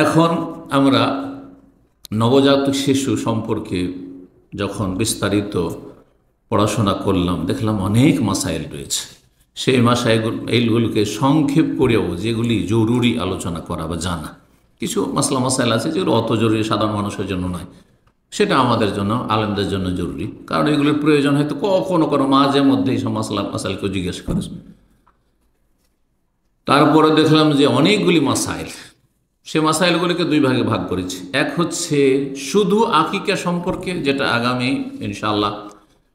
এখন আমরা নবজাতক শিশু সম্পর্কে যখন বিস্তারিত পড়াশোনা করলাম, দেখলাম অনেক মাসাইল রয়েছে। সেই এইগুলোকে সংক্ষেপ করেও যেগুলি জরুরি আলোচনা করা বা জানা, কিছু মাসলা মাসাইল আছে যেগুলো অত জরুরি সাধারণ মানুষের জন্য নয়, সেটা আমাদের জন্য, আলেমদের জন্য জরুরি। কারণ এগুলোর প্রয়োজন হয়তো কখনো কোনো মাঝে মধ্যে এই সব মাসাইলকেও জিজ্ঞেস করে। তারপরে দেখলাম যে অনেকগুলি মাসাইল, সে মাসাইলগুলিকে দুই ভাগে ভাগ করেছি। এক হচ্ছে শুধু আকিকা সম্পর্কে, যেটা আগামী ইনশাআল্লাহ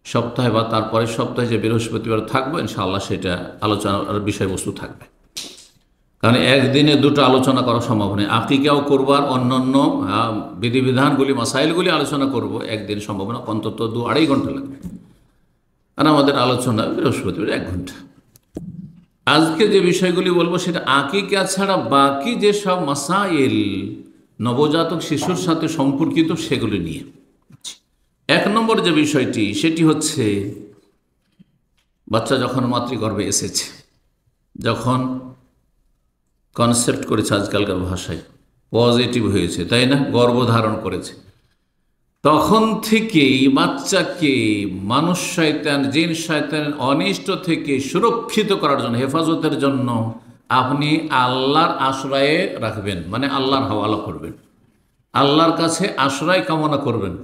সপ্তাহে বা তারপরের সপ্তাহে যে বৃহস্পতিবার থাকবে ইনশাআল্লাহ সেটা আলোচনার বিষয়বস্তু থাকবে। কারণ একদিনে দুটো আলোচনা করা সম্ভব নয়। আকিকাও করবার অন্যান্য বিধিবিধানগুলি, মাসাইলগুলি আলোচনা করব একদিন সম্ভব না, অন্তত 2-2.5 ঘন্টা লাগবে। আর আমাদের আলোচনা বৃহস্পতিবার 1 ঘন্টা। আজকে যে বিষয়গুলি বলবো সেটা আকিকা ছাড়া বাকি যেসব মাসাইল নবজাতক শিশুর সাথে সম্পর্কিত সেগুলি নিয়ে। 1 নম্বর যে বিষয়টি সেটি হচ্ছে বাচ্চা যখন মাতৃগর্ভে এসেছে, যখন কনসেপ্ট করেছে আজকালকার ভাষায়, পজিটিভ হয়েছে, তাই না, গর্ভধারণ করেছে, তখন থেকেই বাচ্চাকে মানুষ শয়তান, জিন শয়তান অনিষ্ট থেকে সুরক্ষিত করার জন্য, হেফাজতের জন্য আপনি আল্লাহর আশ্রয়ে রাখবেন, মানে আল্লাহর হাওয়ালা করবেন, আল্লাহর কাছে আশ্রয় কামনা করবেন,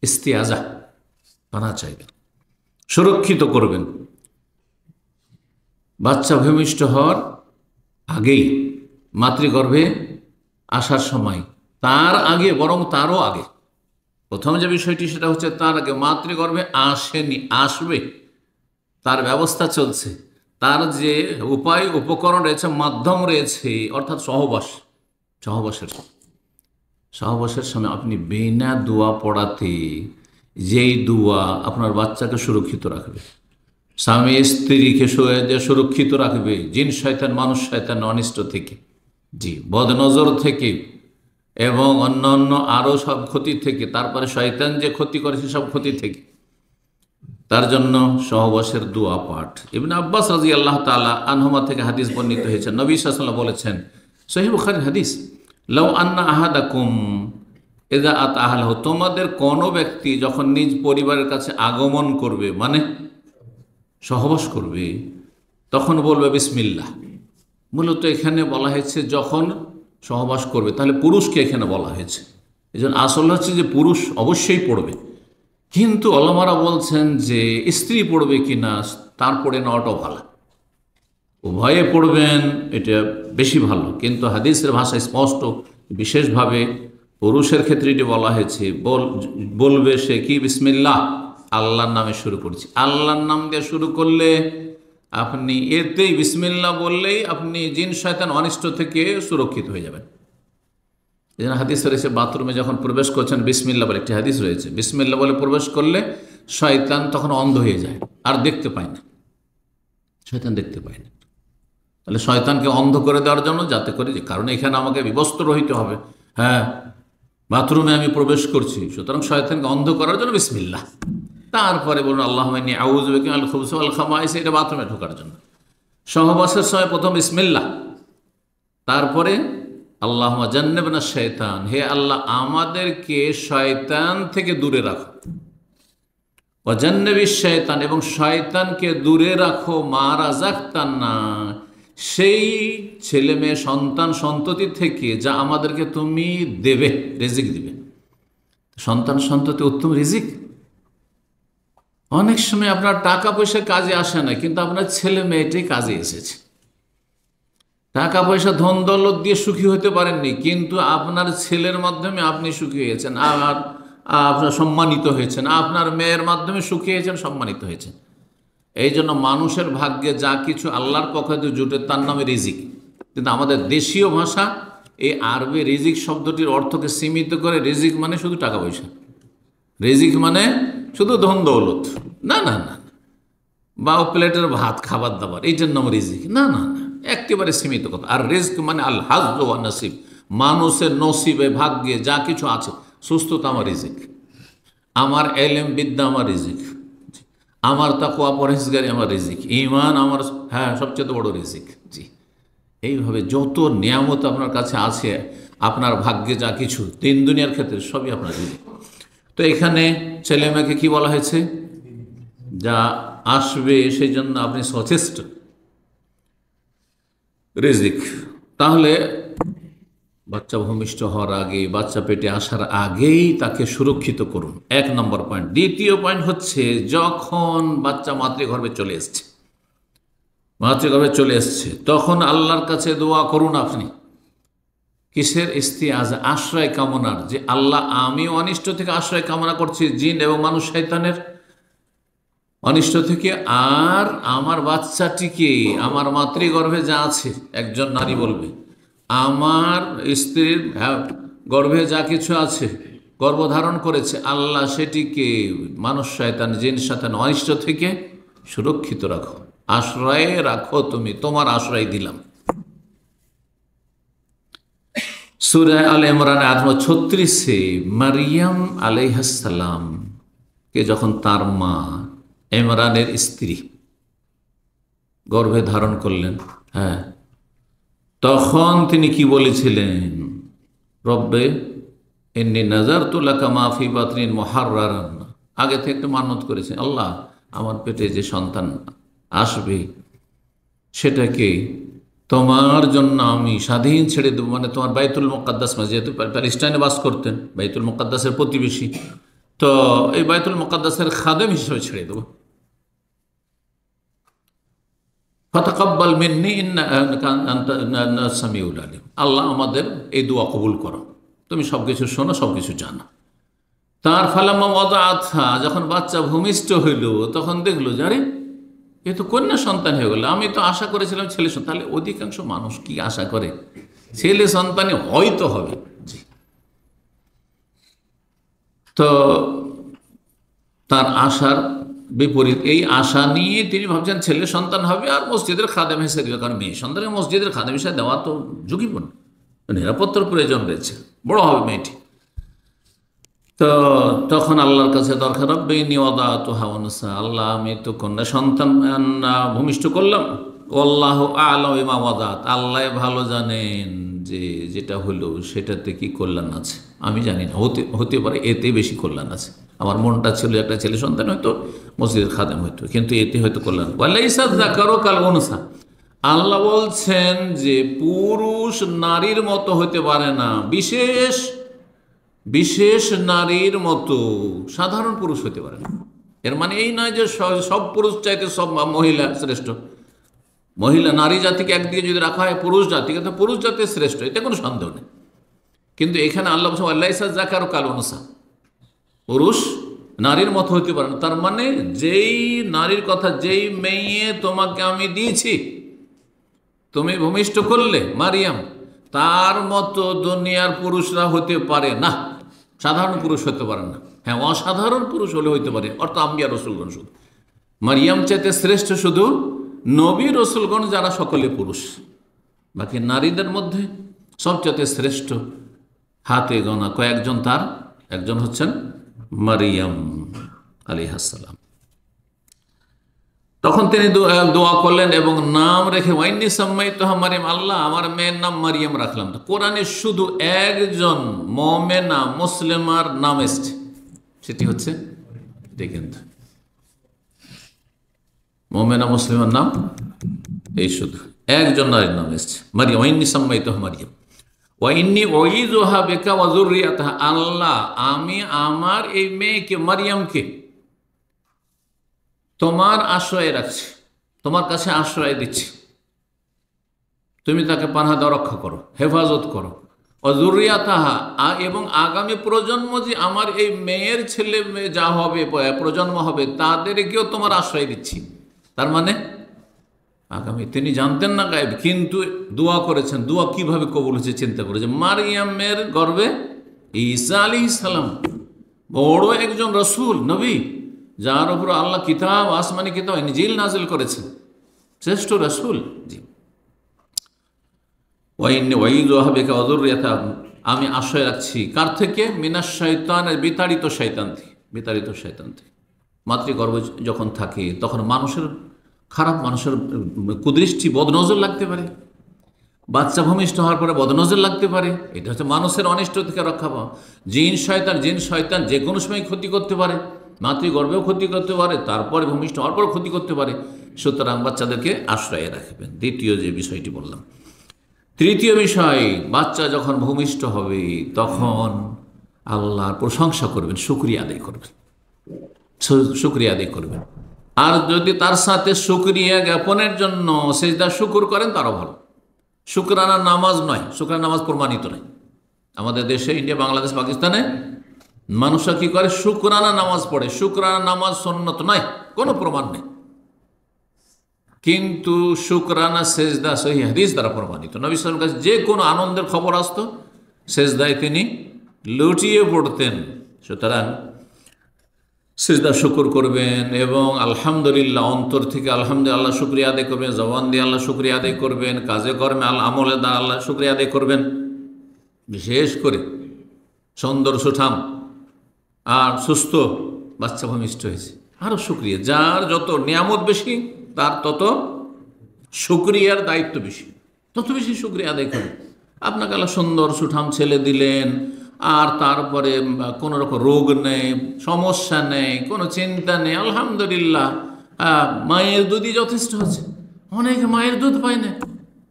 ইস্তিয়াজা পানা চাইবেন, সুরক্ষিত করবেন। বাচ্চা ভূমিষ্ঠ হওয়ার আগেই, মাতৃগর্ভে আসার সময়, তার আগে, বরং তারও আগে, প্রথম যে বিষয়টি সেটা হচ্ছে তার আগে, মাতৃগর্ভে আসেনি, আসবে, তার ব্যবস্থা চলছে, তার যে উপায় উপকরণ রয়েছে, মাধ্যম রয়েছে, অর্থাৎ সহবাসের সময় আপনি বিনা দোয়া পড়াতে যেই দোয়া আপনার বাচ্চাকে সুরক্ষিত রাখবে, স্বামী স্ত্রীকে সুরক্ষিত রাখবে জিন শয়তান, মানুষ শয়তান অনিষ্ট থেকে, জি, বদনজর থেকে এবং অন্যান্য আরও সব ক্ষতি থেকে, তারপরে শয়তান যে ক্ষতি করে সব ক্ষতি থেকে, তার জন্য সহবাসের দোয়া পাঠ। ইবনে আব্বাস রাদিয়াল্লাহু তাআলা আনহুমা থেকে হাদিস বর্ণিত হয়েছে, নবী সাল্লাল্লাহু আলাইহি ওয়াসাল্লাম বলেছেন, সহিহ বুখারীর হাদিস, লাউ আন্না আহাদাকুম ইযা আতা আহলাহু, তোমাদের কোনো ব্যক্তি যখন নিজ পরিবারের কাছে আগমন করবে, মানে সহবাস করবে, তখন বলবে বিসমিল্লাহ। মূলত এখানে বলা হয়েছে যখন সহবাস করবে, তাহলে পুরুষকে এখানে বলা হয়েছে। এই জন্য আসল হচ্ছে যে পুরুষ অবশ্যই পড়বে, কিন্তু ওলামারা বলছেন যে স্ত্রী পড়বে কিনা তার পড়ে নেওয়াটাও ভালো, উভয়ে পড়বেন এটা বেশি ভালো। কিন্তু হাদিসের ভাষায় স্পষ্ট, বিশেষভাবে পুরুষের ক্ষেত্রে এটি বলা হয়েছে, বলবে সে কি, বিসমিল্লাহ, আল্লাহর নামে শুরু করছি। আল্লাহর নাম দিয়ে শুরু করলে আপনি এতেই, বিসমিল্লাহ বললেই আপনি জিন শয়তান অনিষ্ট থেকে সুরক্ষিত হয়ে যাবেন। এই জন্য হাদিস রয়েছে, বাথরুমে যখন প্রবেশ করছেন বিসমিল্লাহ বলে একটি হাদিস রয়েছে, বিসমিল্লাহ বলে প্রবেশ করলে শয়তান তখন অন্ধ হয়ে যায়, আর দেখতে পায় না, শয়তান দেখতে পায় না। তাহলে শয়তানকে অন্ধ করে দেওয়ার জন্য, যাতে করে, যে কারণে এখানে আমাকে বিবস্ত্র হইতে হবে, হ্যাঁ, বাথরুমে আমি প্রবেশ করছি, সুতরাং শয়তানকে অন্ধ করার জন্য বিসমিল্লাহ। তারপরে বলুন আল্লাহুম্মা ইন্নী আউযু বিকা মিনাল খুবুসি ওয়াল খাবাইস, এটা বাথরুমে ঢোকার জন্য। সহবাসের সময় প্রথম বিসমিল্লাহ, তারপরে আল্লাহুম্মা জান্নিবনা শাইতান, হে আল্লাহ আমাদেরকে শয়তান থেকে দূরে রাখো, ওয়া জান্নিবিশ শাইতান, এবং শয়তানকে দূরে রাখো, মা রাযাকতানা, সেই ছেলে মেয়ে সন্তান সন্ততি থেকে যা আমাদেরকে তুমি দেবে, রিজিক দিবে। সন্তান সন্ততি উত্তম রিজিক। অনেক সময় আপনার টাকা পয়সা কাজে আসে না, কিন্তু আপনার ছেলে মেয়েটাই কাজে এসেছে। টাকা পয়সা ধন দৌলত দিয়ে সুখী হতে পারেননি, কিন্তু আপনার ছেলের মাধ্যমে আপনি সুখী হয়েছেন, আর আপনার সম্মানিত হয়েছেন, আপনার মেয়ের মাধ্যমে সুখী হয়েছেন, সম্মানিত হয়েছেন। এই জন্য মানুষের ভাগ্যে যা কিছু আল্লাহর পক্ষ থেকে জুটে তার নামে রিজিক। কিন্তু আমাদের দেশীয় ভাষা এই আরবি রিজিক শব্দটির অর্থকে সীমিত করে, রিজিক মানে শুধু টাকা পয়সা, রিজিক মানে শুধু ধন দৌলত, না না না, বা প্লেটের ভাত, খাবার দাবার, এইটার নাম রিজিক, না না না, একেবারে সীমিত কথা। আর রিজক মানে আল হাজ ওয়া নসিব, মানুষের নসিবে, ভাগ্যে যা কিছু আছে, সুস্থতা আমার রিজিক, আমার এলেম বিদ্যা আমার রিজিক, আমার তাকওয়া পরহেজগারি আমার রিজিক, ঈমান আমার, হ্যাঁ, সবচেয়ে বড় রিজিক। জি, এইভাবে যত নিয়ামত আপনার কাছে আছে, আপনার ভাগ্যে যা কিছু তিন দুনিয়ার ক্ষেত্রে সবই আপনার দিবে। তো এখানে ছেলে মেয়েকে কি বলা হয়েছে? যা আসবে সেই জন্য আপনি সচেষ্ট। রিজিক, তাহলে বাচ্চা ভূমিষ্ঠ হওয়ার আগে, বাচ্চা পেটে আসার আগেই তাকে সুরক্ষিত করুন, 1 নম্বর পয়েন্ট। দ্বিতীয় পয়েন্ট হচ্ছে, যখন বাচ্চা মাতৃগর্ভে চলে এসছে, মাতৃগর্ভে চলে এসছে, তখন আল্লাহর কাছে দোয়া করুন আপনি। কিসের? ইস্তিআজা, আশ্রয় কামনার, যে আল্লাহ আমি অনিষ্ট থেকে আশ্রয় কামনা করছি, জিন এবং মানুষ শয়তানের অনিষ্ট থেকে, আর আমার বাচ্চাটিকে, আমার মাতৃগর্ভে যা আছে, একজন নারী বলবে, আমার স্ত্রীর গর্ভে যা কিছু আছে, গর্ভধারণ করেছে, আল্লাহ সেটিকে মানুষ শয়তান জিন শয়তান অনিষ্ট থেকে সুরক্ষিত রাখো, আশ্রয়ে রাখো, তুমি তোমার আশ্রয় দিলাম। সূরা আলে ইমরান আয়াত 36-এ মারিয়াম আলাইহিস সালাম কে যখন তার মা ইমরানের স্ত্রী গর্ভে ধারণ করলেন, হ্যাঁ, তখন তিনি কি বলেছিলেন? রব্বে ইন্নী নাযারতু লাকা মা ফি বাতনি মুহাররারান। আগে থেকে একটু মান্নত করেছেন, আল্লাহ আমার পেটে যে সন্তান আসবে সেটাকে তোমার জন্য আমি স্বাধীন ছেড়ে দেবো, মানে তোমার বাইতুল মুকাদ্দাস, যেহেতু প্যালেস্টাইনে বাস করতেন, বাইতুল মুকাদ্দাসের প্রতিবেশী, তো এই বাইতুল মুকাদ্দাসের খাদেম হিসেবে ছেড়ে দেবো। ফাতাকাব্বাল মিন্নি ইন্নাকা আনতাস সামিউল আলিম। আল্লাহ আমাদের এই দোয়া কবুল করো, তুমি সবকিছু শোনো, সবকিছু জানো। তার ফালাম্মা ওয়াদাআতহা, যখন বাচ্চা ভূমিষ্ঠ হইল, তখন দেখলো যে আরে এ তো কন্যা সন্তান হয়ে গেল, আমি তো আশা করেছিলাম ছেলে সন্তান। তাহলে অধিকাংশ মানুষ কি আশা করে? ছেলে সন্তানই হয়তো হবে। তো তার আশার বিপরীত, এই আশা নিয়ে তিনি ভাবছেন ছেলে সন্তান হবে আর মসজিদের খাদেম হিসেবে দেবে, কারণ মেয়ে সন্তানের মসজিদের খাদেম হিসেবে দেওয়া তো ঝুঁকিপূর্ণ, নিরাপত্তার প্রয়োজন রয়েছে, বড় হবে মেয়েটি। তো তখন আল্লাহর কাছে দরকার, রব্বে ইন্নী ওয়াদাতুহা উনসা, আল্লাহ আমি তো কন্যা সন্তান ভূমিষ্ঠ করলাম, ওয়াল্লাহু আ'লামু বিমা ওয়াদাত, আল্লাহ ভালো জানেন যে যেটা হলো সেটাতে কি কল্যাণ আছে, আমি জানি না, হতে পারে এতে বেশি কল্যাণ আছে। আমার মনটা ছিল একটা ছেলে সন্তান হয়তো, মসজিদের খাদেম হয়তো, কিন্তু এতে হয়তো কল্যাণ। ওয়ালাইসা যাকারু কাল উনসা, আল্লাহ বলছেন যে পুরুষ নারীর মতো হতে পারে না, বিশেষ বিশেষ নারীর মতো, সাধারণ পুরুষ হতে পারে না। এর মানে এই নয় যে সব পুরুষ চাইতে সব মহিলা শ্রেষ্ঠ। মহিলা নারী জাতিকে একদিকে যদি রাখা হয় পুরুষ জাতিকে, তো পুরুষ জাতি শ্রেষ্ঠ, এতে কোনো সন্দেহ নেই। কিন্তু এখানে আল্লাহ বলছেন ওয়ালাইসা যাকারু কাল উনসা, পুরুষ নারীর মতো হতে পারে না। তার মানে যেই নারীর কথা, যেই মেয়ে তোমাকে আমি দিয়েছি, তুমি ভূমিষ্ঠ করলে মারিয়াম, তার মতো দুনিয়ার পুরুষরা হতে পারে না, সাধারণ পুরুষ হতে পারে না। হ্যাঁ, অসাধারণ পুরুষ হলে হইতে পারে, অর্থাৎ আম্বিয়া রসুলগণ। শুধু মারিয়াম চাইতে শ্রেষ্ঠ শুধু নবী রসুলগণ, যারা সকলে পুরুষ। বাকি নারীদের মধ্যে সবচেয়ে শ্রেষ্ঠ হাতে গোনা কয়েকজন, তার একজন হচ্ছেন মারিয়াম আলাইহিস সালাম। তখন তিনি দোয়া করলেন এবং নাম রেখে ওয়াইন্নী সাম্মাইতুহা মারিয়াম, আল্লাহ আমার মেয়ের নাম মারিয়াম রাখলাম। তো কোরআনে শুধু একজন মুমিনা মুসলিমার নাম এসছে, সেটি হচ্ছে, দেখেন তো, মুমিনা মুসলিমার নাম এই শুধু একজন নারীর নাম এসছে, মারিয়াম। ওয়াইন্নী সাম্মাইতুহা মারিয়াম ওয়াইন্নী উঈযুহা বিকা ওয়া যুররিয়াতাহা, আল্লাহ আমি আমার এই মেয়েকে মারিয়ামকে তোমার আশ্রয়ে রাখছি, তোমার কাছে আশ্রয় দিচ্ছি, তুমি তাকে পানাহ দাও, রক্ষা করো, হেফাজত করো। অযুররিয়াতাহা, এবং আগামী প্রজন্ম যে আমার এই মেয়ের ছেলে মেয়ে যা হবে, প্রজন্ম হবে, তাদেরকেও তোমার আশ্রয় দিচ্ছি। তার মানে আগামী, তিনি জানতেন না গায়েব, কিন্তু দোয়া করেছেন। দোয়া কিভাবে কবুল হয়েছে চিন্তা করেছে। মারিয়ামের গর্ভে ঈসা আলাইহিস সালাম, বড় একজন রসুল নবী, যার উপর আল্লাহ কিতাব, আসমানি কিতাব ইনজিল নাজিল করেছেন, শ্রেষ্ঠ রসুল। জি, আমি আশ্রয় রাখছি কার থেকে? মিনাশ শয়তানের, বিতাড়িত শয়তান থেকে, বিতাড়িত শয়তান থেকে। মাতৃগর্ভ যখন থাকে তখন মানুষের খারাপ, মানুষের কুদৃষ্টি, বদনজর লাগতে পারে। বাচ্চা ভূমিষ্ঠ হওয়ার পরে বদনজর লাগতে পারে, এটা হচ্ছে মানুষের অনিষ্ট থেকে রক্ষা পাওয়া। জিন শয়তান যে কোনো সময় ক্ষতি করতে পারে, মাতৃগর্ভেও ক্ষতি করতে পারে, তারপরে ভূমিষ্ঠ হওয়ার পর ক্ষতি করতে পারে। সুতরাং বাচ্চাদেরকে আশ্রয়ে রাখবেন, দ্বিতীয় যে বিষয়টি বললাম। তৃতীয় বিষয়, বাচ্চা যখন ভূমিষ্ঠ হবে তখন আল্লাহর প্রশংসা করবেন, শুকরিয়া আদায় করবেন, শুকরিয়া আদায় করবেন। আর যদি তার সাথে শুকরিয়া জ্ঞাপনের জন্য সেজদা শুকুর করেন তারও ভালো। শুকরানা নামাজ নয়, শুকরানা নামাজ প্রমাণিত নয়। আমাদের দেশে, ইন্ডিয়া, বাংলাদেশ, পাকিস্তানে মানুষরা কি করে? শুকরানা নামাজ পড়ে। শুকরানা নামাজ সুন্নত নয়, কোনো প্রমাণ নেই। কিন্তু শুকরানা সেজদা সহিহ হাদিস দ্বারা প্রমাণিত। নবী সাল্লাল্লাহু আলাইহি ওয়াসাল্লামের কাছে যে কোনো আনন্দের খবর আসতো, সেজদায় তিনি লুটিয়ে পড়তেন। সুতরাং সিজদা শুকুর করবেন এবং আলহামদুলিল্লাহ, অন্তর থেকে আলহামদুলিল্লাহ শুকরিয়া আদায় করবেন, জবান দিয়ে আল্লাহ শুকরিয়া আদায় করবেন, কাজে কর্মে আমলে দ্বারা আল্লাহ শুকরিয়া আদায় করবেন। বিশেষ করে সুন্দর সুঠাম আর সুস্থ বাচ্চা ভূমিষ্ঠ হয়েছে, আরও শুকরিয়া। যার যত নিয়ামত বেশি তার তত শুকরিয়ার দায়িত্ব বেশি, তত বেশি শুকরিয়া আদায় করবেন। আপনাকে আল্লাহ সুন্দর সুঠাম ছেলে দিলেন, আর তারপরে কোনো রকম রোগ নেই, সমস্যা নেই, কোনো চিন্তা নেই, আলহামদুলিল্লাহ। মায়ের দুধই যথেষ্ট আছে, অনেকে মায়ের দুধ পায় না।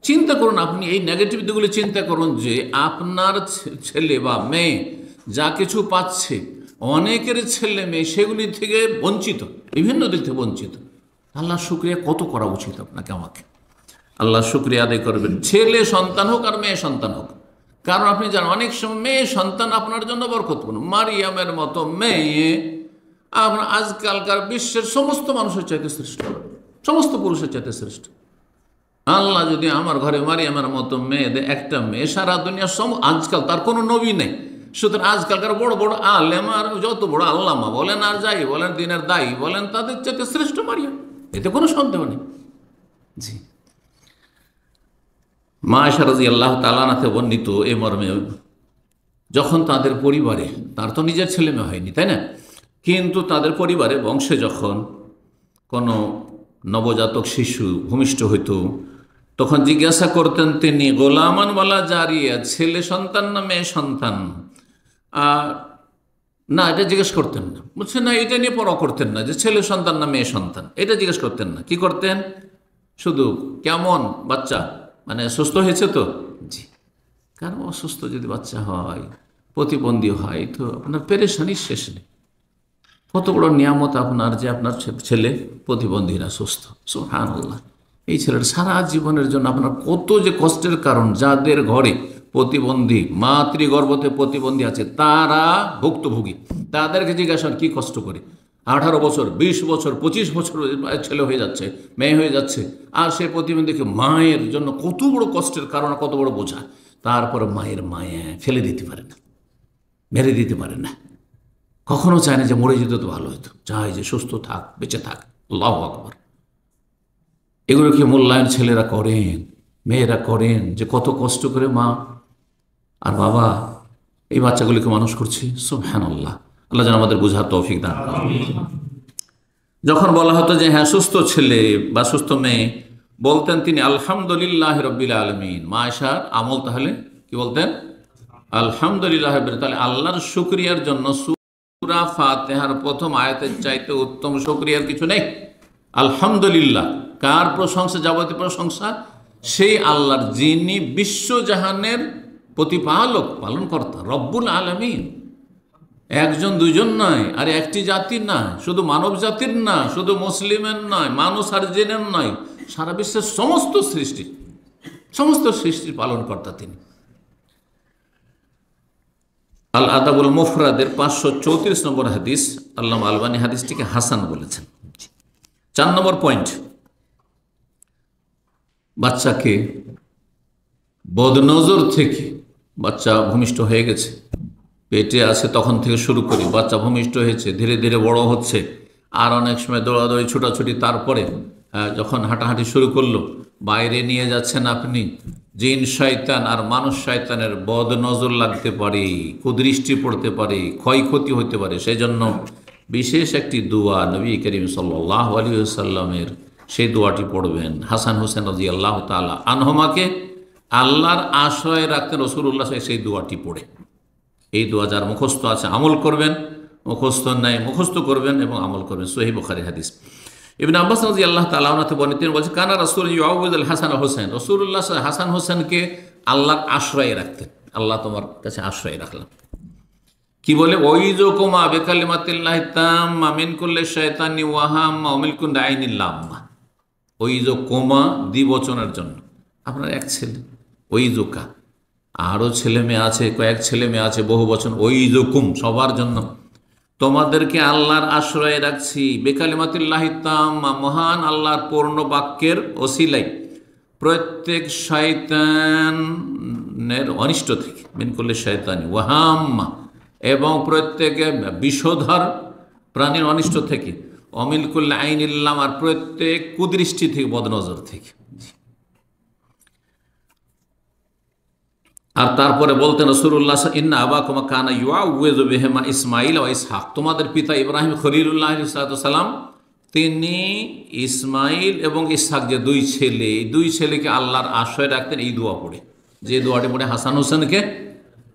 চিন্তা করুন, আপনি এই নেগেটিভ দিকগুলো চিন্তা করুন যে আপনার ছেলে বা মেয়ে যা কিছু পাচ্ছে, অনেকের ছেলে মেয়ে সেগুলি থেকে বঞ্চিত, বিভিন্ন দিক থেকে বঞ্চিত। আল্লাহ শুকরিয়া কত করা উচিত আপনাকে আমাকে। আল্লাহ শুকরিয়া আদায় করবেন, ছেলে সন্তান হোক আর মেয়ে সন্তান হোক। কারণ আপনি জানেন, অনেক সময় মেয়ে সন্তান আপনার জন্য বরকতপূর্ণ। মারিয়ামের মতো মেয়ে আপনার আজকালকার বিশ্বের সমস্ত মানুষের চাইতে শ্রেষ্ঠ, সমস্ত পুরুষের চাইতে শ্রেষ্ঠ। আল্লাহ যদি আমার ঘরে মারিয়ামের মতো মেয়ে দেয়, একটা মেয়ে, সারা দুনিয়া আজকাল তার কোনো নবী নেই। সুতরাং আজকালকার বড় বড় আলেম আর যত বড় আল্লামা বলেন আর যাই বলেন, দিনের দায়ী বলেন, তাদের চাইতে শ্রেষ্ঠ মারিয়াম, এতে কোনো সন্দেহ নেই। জি, মা আয়েশা রাদিয়াল্লাহু তাআলা আনহা বর্ণিত এ মর্মে, যখন তাদের পরিবারে, তার তো নিজের ছেলে মেয়ে হয়নি, তাই না, কিন্তু তাদের পরিবারে বংশে যখন কোনো নবজাতক শিশু ভূমিষ্ঠ হইত, তখন জিজ্ঞাসা করতেন তিনি, গোলামান ওয়ালা জারিয়া, ছেলে সন্তান না মেয়ে সন্তান? না, এটা জিজ্ঞেস করতেন না। বলছে না, এটা নিয়ে পরোয়া করতেন না যে ছেলে সন্তান না মেয়ে সন্তান, এটা জিজ্ঞেস করতেন না। কি করতেন? শুধু কেমন বাচ্চা, মানে সুস্থ হয়েছে তো? জি। কারণ অসুস্থ যদি বাচ্চা হয়, প্রতিবন্ধী হয়, তো আপনার পেরেশানির শেষ নেই। কত বড় নিয়ামত আপনার যে আপনার ছেলে প্রতিবন্ধী না, সুস্থ। সুবহানাল্লাহ। এই ছেলের সারা জীবনের জন্য আপনার কত যে কষ্টের কারণ। যাদের ঘরে প্রতিবন্ধী, মাতৃগর্ভতে প্রতিবন্ধী আছে, তারা ভুক্তভোগী। তাদেরকে জিজ্ঞাসা কি কষ্ট করে, 18 বছর, 20 বছর, 25 বছর ছেলে হয়ে যাচ্ছে, মেয়ে হয়ে যাচ্ছে, আর সে প্রতিবন্ধীকে মায়ের জন্য কত বড় কষ্টের কারণ, কত বড় বোঝা। তারপর মায়ের মায়া ফেলে দিতে পারে না, মেরে দিতে পারে না, কখনো চায় না যে মরে যেত তো ভালো হতো, চায় যে সুস্থ থাক, বেঁচে থাক। আল্লাহু আকবার। এগুলো কি মূল্যায়ন ছেলেরা করেন, মেয়েরা করেন, যে কত কষ্ট করে মা আর বাবা এই বাচ্চাগুলিকে মানুষ করছে। সুবহানাল্লাহ। আল্লাহ যেন আমাদের বুঝার তৌফিক দান করেন। যখন বলা হতো যে হ্যাঁ সুস্থ ছেলে বা সুস্থ মেয়ে, বলতেন তিনি আলহামদুলিল্লাহ রাব্বিল আলামিন। মা আয়েশার আমল তাহলে কি বলতেন? আলহামদুলিল্লাহ। তাহলে আল্লাহর শুকরিয়ার জন্য সূরা ফাতিহার প্রথম আয়াতের চাইতে উত্তম শুকরিয়ার কিছু নেই। আলহামদুলিল্লাহ কার প্রশংসা? যাবতীয় প্রশংসা সেই আল্লাহর, যিনি বিশ্বজাহানের প্রতিপালক, পালনকর্তা, রব্বুল আলামিন। একজন দুইজন নয়, আর একটি জাতির না, শুধু মানব জাতির না, শুধু মুসলিমের নয়, মানুষ আর জিনের নয়, সারা বিশ্বের সমস্ত সৃষ্টির পালনকর্তা তিনি। আল আদাবুল মুফরাদের 534 নম্বর হাদিস, আল্লামা আলবানী হাদিসটিকে হাসান বলেছেন। 4 নম্বর পয়েন্ট, বাচ্চাকে বদনজর থেকে, বাচ্চা ভূমিষ্ঠ হয়ে গেছে, পেটে আছে তখন থেকে শুরু করি, বাচ্চা ভূমিষ্ঠ হয়েছে, ধীরে ধীরে বড় হচ্ছে, আর অনেক সময় দৌড়াদৌড়ি ছোটাছুটি, তারপরে যখন হাঁটাহাঁটি শুরু করলো, বাইরে নিয়ে যাচ্ছেন আপনি, জিন শয়তান আর মানুষ শয়তানের বদনজর লাগতে পারে, কুদৃষ্টি পড়তে পারে, ক্ষয়ক্ষতি হতে পারে। সেই জন্য বিশেষ একটি দোয়া নবী করিম সাল্লাল্লাহু আলাইহি ওয়াসাল্লামের, সেই দোয়াটি পড়বেন। হাসান হোসেন রাদিয়াল্লাহু তাআলা আনহুমাকে আল্লাহর আশ্রয় রাখতেন রাসূলুল্লাহ সেই দোয়াটি পড়ে। এই দোয়া যার মুখস্থ আছে আমল করবেন, মুখস্থ নাই মুখস্থ করবেন এবং আমল করবেন। সহিহ বুখারী হাদিস। ইবনে আব্বাস রাদিয়াল্লাহু তাআলা আনহু বর্ণিত, তিনি বলেছেন কানা রাসূল ইউআউযুল হাসান ওয়া হুসাইন, রাসূলুল্লাহ হাসান হোসেনকে আল্লাহর আশ্রয়ে রাখতেন। আল্লাহ তোমার কাছে আশ্রয় রাখলাম। কি বলে? ওয়াইযুকুমা বিকালিমাতিল্লাহি তাম্মা মিন কুল্লি শাইতানি ওয়া হাম্মা ওয়া মিন কুল্লি আইনিল লাম্মা। ওয়াইযুকুমা দ্বিবচনের জন্য, আপনার এক ছেলে ওয়াইযুকা, আরও ছেলে মেয়ে আছে, কয়েক ছেলে মেয়ে আছে, বহু বচন ওয়াইযুকুম, সবার জন্য। তোমাদেরকে আল্লাহর আশ্রয়ে রাখছি বিকালিমাতিল্লাহি তাম্মা, মহান আল্লাহর পূর্ণ বাক্যের ওসিলাই প্রত্যেক শয়তানের অনিষ্ট থেকে, মিন কুল্লি শাইতানি ওয়া হাম্মা, এবং প্রত্যেকে বিষধর প্রাণীর অনিষ্ট থেকে, অমিল কুল্লি আইনিল লাম, আর প্রত্যেক কুদৃষ্টি থেকে, বদনজর থেকে। আর তারপরে বলতেন রাসূলুল্লাহ ইন্না আবাকুমা কানা ইউআউযু বিহিমা ইসমাঈল ওয়া ইসহাক, তোমাদের পিতা ইব্রাহিম খলিলুল্লাহ আলাইহিস সালাম, তিনি ইসমাইল এবং ইসহাক যে দুই ছেলে, এই দুই ছেলেকে আল্লাহর আশ্রয় রাখতেন এই দোয়া পড়ে। যে দোয়াটি পড়ে হাসান হোসেনকে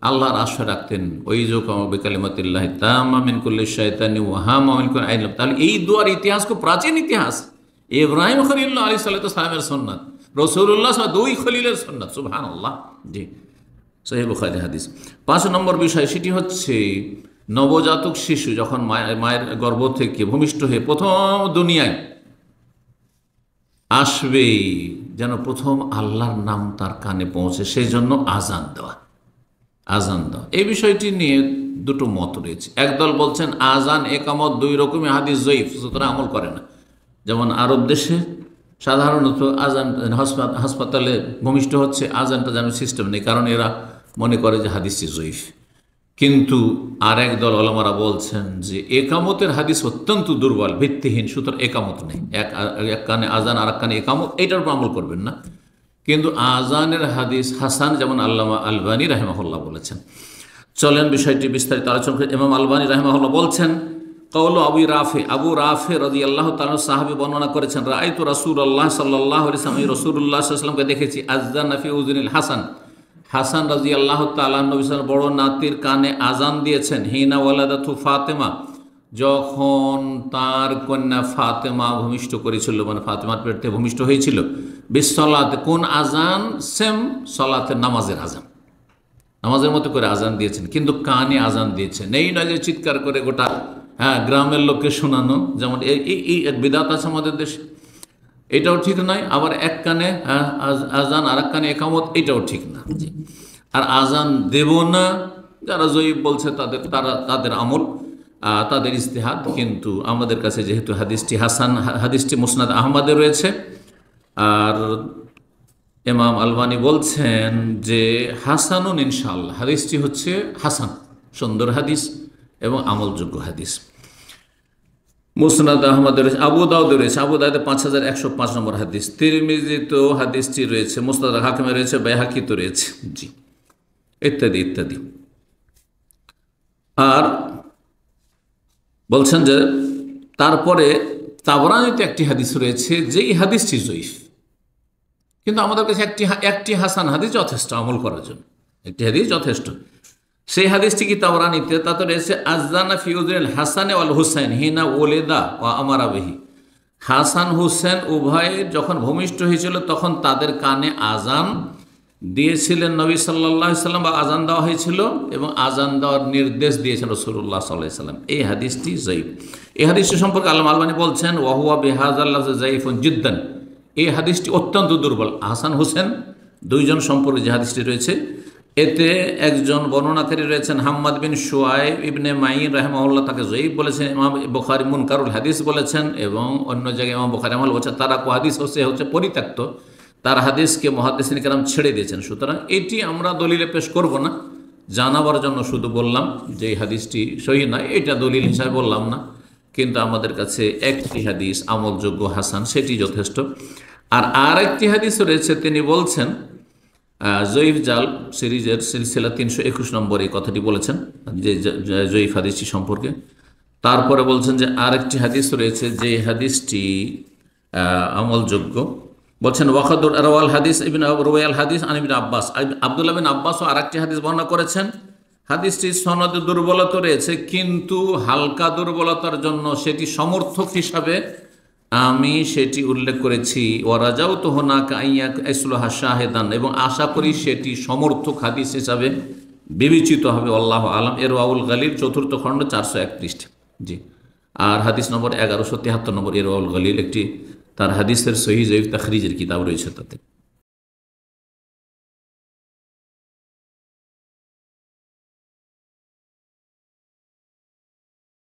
আল্লাহর আশ্রয় রাখতেন, ওয়াইযুকুমা বিকালিমাতিল্লাহি তাম্মা মিন কুল্লি শাইতানি ওয়া হাম্মা ওয়া মিন কুল্লি আইনিল লাম। তাহলে এই দোয়ার ইতিহাস খুব প্রাচীন ইতিহাস, ইব্রাহিম খলিলুল্লাহ আলাইহিস সালামের সুন্নাত, রাসূলুল্লাহ দুই খলিলের সুন্নাত। সুবহানাল্লাহ। জি, সহিহ বুখারী হাদিস। 5 নম্বর বিষয়, সেটি হচ্ছে নবজাতক শিশু যখন মায়ের গর্ভ থেকে ভূমিষ্ঠ হয়ে প্রথম দুনিয়ায় আসবে, যেন প্রথম আল্লাহর নাম তার কানে পৌঁছে, সেই জন্য আজান দেওয়া। আজান দেওয়া এই বিষয়টি নিয়ে দুটো মত রয়েছে। একদল বলছেন আজান একামত দুই রকমই হাদিস জয়ীফ, সুতরাং আমল করে না। যেমন আরব দেশে সাধারণত আজান, হাসপাতালে ভূমিষ্ঠ হচ্ছে, আজানটা যেন সিস্টেম নেই, কারণ এরা মনে করে যে হাদিসটি জয়ীফ। কিন্তু আর একদল ওলামারা বলছেন যে একামতের হাদিস অত্যন্ত দুর্বল, ভিত্তিহীন, সুতরাং একামত নেই। এক কানে আজান আর এক কানে একামত, এইটার উপর আমল করবেন না। কিন্তু আজানের হাদিস হাসান, যেমন আল্লামা আলবানী রাহিমাহুল্লাহ বলেছেন। চলেন বিষয়টি বিস্তারিত আলোচনা করি। ইমাম আলবানী রাহিমাহুল্লাহ বলছেন, কওল আবু রাফে রাদিয়াল্লাহু তাআলা সাহাবী বর্ণনা করেছেন, রাআইতু রাসূলুল্লাহ সাল্লাল্লাহু আলাইহি ওয়াসাল্লাম, রাসূলুল্লাহ সাল্লাল্লাহু আলাইহি ওয়াসাল্লামকে দেখেছি, আযানা ফি উযুনিল হাসান, হাসান রাদিয়াল্লাহু তাআলা নবী সাল্লাল্লাহু বড় নাতির কানে আজান দিয়েছেন, হিনা ওয়ালাদাতু ফাতেমা, যখন তার কন্যা ফাতেমা ভূমিষ্ঠ করেছিল, মানে ফাতেমার পেট থেকে ভূমিষ্ঠ হয়েছিল। বিসসালাতে, কোন আজান? সেম সালাতের, নামাজের আজান, নামাজের মতো করে আজান দিয়েছেন, কিন্তু কানে আজান দিয়েছেন। এই নয় যে চিৎকার করে গোটা গ্রামের লোককে শোনানো, যেমন এই এক বিদাত আছে আমাদের দেশে, এটাও ঠিক নয়। আবার এক কানে আজান আর এক কানে একামত, এটাও ঠিক না। আর আজান দেব না, যারা জয়ীব বলছে তাদের আমল, তাদের ইজতিহাদ। কিন্তু আমাদের কাছে যেহেতু হাদিসটি হাসান, হাদিসটি মুসনাদ আহমদে রয়েছে, আর ইমাম আলবানী বলছেন যে হাসানুন, ইনশাআল্লাহ হাদিসটি হচ্ছে হাসান, সুন্দর হাদিস এবং আমলযোগ্য হাদিস। মুসনাদ আহমদ রয়েছে, আবু দাউদে রয়েছে, আবু দাউদে 5105 নম্বর হাদিস, তিরমিজিতেও হাদিসটি রয়েছে, মুসনাদ হাকিমে রয়েছে, বাইহাকিতে রয়েছে, জি, ইত্যাদি ইত্যাদি। আর বলছেন যে তারপরে তাবরানীতে একটি হাদিস রয়েছে, যেই হাদিসটি জয়ীফ, কিন্তু আমাদের কাছে একটি হাসান হাদিস যথেষ্ট আমল করার জন্য, একটি হাদিস যথেষ্ট। সেই হাদিসটি কি তাবরানীতে, তাতে রয়েছে আযানা ফি উযুনিল হাসান ওয়াল হুসাইন হিনা ওয়ালিদা ওয়া আমারা বিহি, হাসান হুসেন উভয়ে যখন ভূমিষ্ঠ হয়েছিল তখন তাদের কানে আজান দিয়েছিলেন নবী সাল্লাল্লাহু আলাইহি সাল্লাম, বা আজান দেওয়া হয়েছিল এবং আজান দেওয়ার নির্দেশ দিয়েছেন রাসূলুল্লাহ সাল্লাল্লাহু আলাইহি সাল্লাম। এই হাদিসটি যায়ীফ। এই হাদিসটি সম্পর্কে আল্লামা আলবানী বলছেন, ওয়া হুয়া বিহাযাল লাফজ যায়ীফুন জিদ্দান, এই হাদিসটি অত্যন্ত দুর্বল। হাসান হোসেন দুইজন সম্পর্কে যে হাদিসটি রয়েছে, এতে একজন বর্ণনাকারী রয়েছেন হাম্মাদ বিন শুআইব ইবনে মাইন রাহিমাহুল্লাহ, তাকে জয়ীফ বলেছেন। ইমাম বুখারী মুনকারুল হাদিস বলেছেন, এবং অন্য জায়গায় ইমাম বুখারী আমল বলেছেন তারা হাদিস হচ্ছে পরিত্যক্ত, তার হাদিসকে মুহাদ্দিসিন কেরাম ছেড়ে দিয়েছেন। সুতরাং এটি আমরা দলিলে পেশ করব না, জানাবার জন্য শুধু বললাম যে এই হাদিসটি সহিহ নয়, এটা দলিল হিসাবে বললাম না। কিন্তু আমাদের কাছে একটি হাদিস আমলযোগ্য হাসান, সেটি যথেষ্ট। আর আরেকটি হাদিস রয়েছে, তিনি বলছেন জয়ীফ জাল সিরিজের সিলসিলা 321 নম্বর এই কথাটি বলেছেন যে জয়ীফ হাদিসটি সম্পর্কে। তারপরে বলছেন যে আরেকটি হাদিস রয়েছে, যে হাদিসটি আমলযোগ্য, বলছেন ওয়াকাদুর রাওয়াল হাদিস ইবনে রুওয়ায়াল হাদিস আন ইবনে আব্বাস, আব্দুল্লাহ বিন আব্বাসও আরেকটি হাদিস বর্ণনা করেছেন। হাদিসটির সনদে দুর্বলতা রয়েছে, কিন্তু হালকা দুর্বলতার জন্য সেটি সমর্থক হিসাবে আমি সেটি উল্লেখ করেছি। ওয়ারাজাউ তো হোনাকা ইসলাহা শাহেদান, এবং আশা করি সেটি সমর্থক হাদিস হিসাবে বিবেচিত হবে। আল্লাহ আলম। এর ওয়াউল গালিল 4th খণ্ড 431। জি। আর হাদিস নম্বর 1173 নম্বর এর ওয়াউল গালিল একটি তার হাদিসের সহিহ জয়ীফ তাখরিজের কিতাব রয়েছে তাতে।